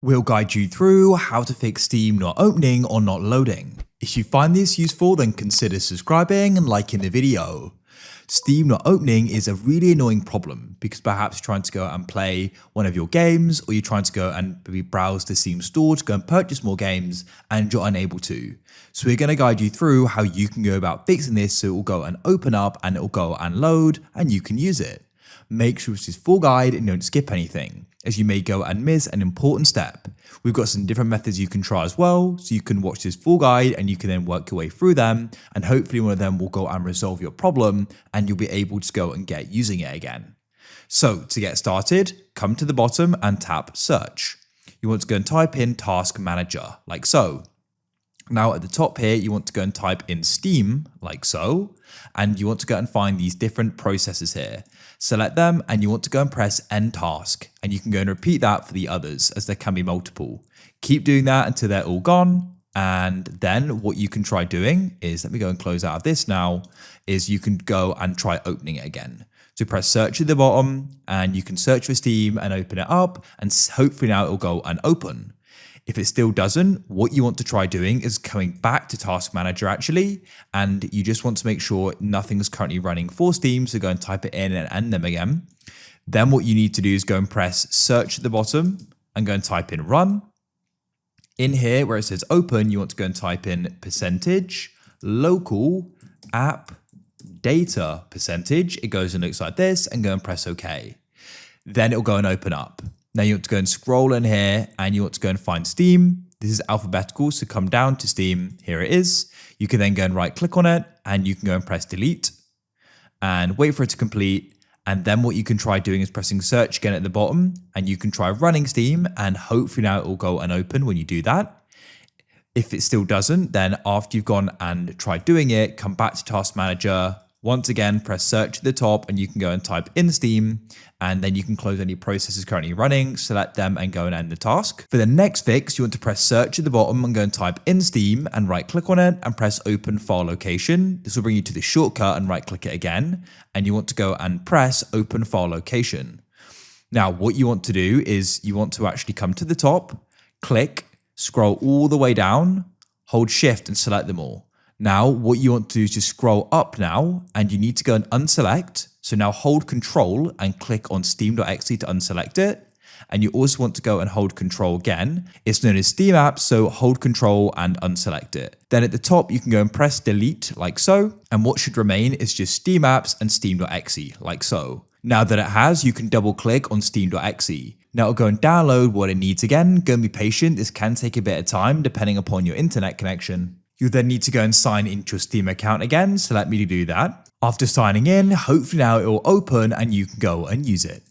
We'll guide you through how to fix Steam not opening or not loading. If you find this useful, then consider subscribing and liking the video. Steam not opening is a really annoying problem because perhaps you're trying to go and play one of your games, or you're trying to go and maybe browse the Steam store to go and purchase more games and you're unable to. So we're going to guide you through how you can go about fixing this so it will go and open up and it will go and load and you can use it. Make sure this is full guide and don't skip anything, as you may go and miss an important step. We've got some different methods you can try as well, so you can watch this full guide and you can then work your way through them, and hopefully one of them will go and resolve your problem and you'll be able to go and get using it again. So to get started, come to the bottom and tap search. You want to go and type in Task Manager, like so. Now at the top here, you want to go and type in Steam, like so, and you want to go and find these different processes here. Select them and you want to go and press End Task, and you can go and repeat that for the others, as there can be multiple. Keep doing that until they're all gone, and then what you can try doing is, let me go and close out of this now, is you can go and try opening it again. So press search at the bottom and you can search for Steam and open it up, and hopefully now it will go and open. If it still doesn't, what you want to try doing is coming back to Task Manager actually, and you just want to make sure nothing's currently running for Steam, so go and type it in and end them again. Then what you need to do is go and press search at the bottom and go and type in run. In here where it says open, you want to go and type in percentage local app data percentage. It goes and looks like this, and go and press OK. Then it'll go and open up. Now you want to go and scroll in here and you want to go and find Steam. This is alphabetical, so come down to Steam. Here it is. You can then go and right click on it and you can go and press delete and wait for it to complete. And then what you can try doing is pressing search again at the bottom, and you can try running Steam, and hopefully now it will go and open when you do that. If it still doesn't, then after you've gone and tried doing it, come back to Task Manager. Once again, press search at the top and you can go and type in Steam, and then you can close any processes currently running, select them and go and end the task. For the next fix, you want to press search at the bottom and go and type in Steam and right click on it and press open file location. This will bring you to the shortcut, and right click it again. And you want to go and press open file location. Now, what you want to do is you want to actually come to the top, click, scroll all the way down, hold shift and select them all. Now, what you want to do is just scroll up now, and you need to go and unselect. So now hold control and click on steam.exe to unselect it. And you also want to go and hold control again. It's known as Steam Apps, so hold control and unselect it. Then at the top, you can go and press delete like so. And what should remain is just Steam Apps and steam.exe like so. Now that it has, you can double click on steam.exe. Now it'll go and download what it needs again. Go and be patient. This can take a bit of time depending upon your internet connection. You'll then need to go and sign into your Steam account again, so let me do that. After signing in, hopefully now it will open and you can go and use it.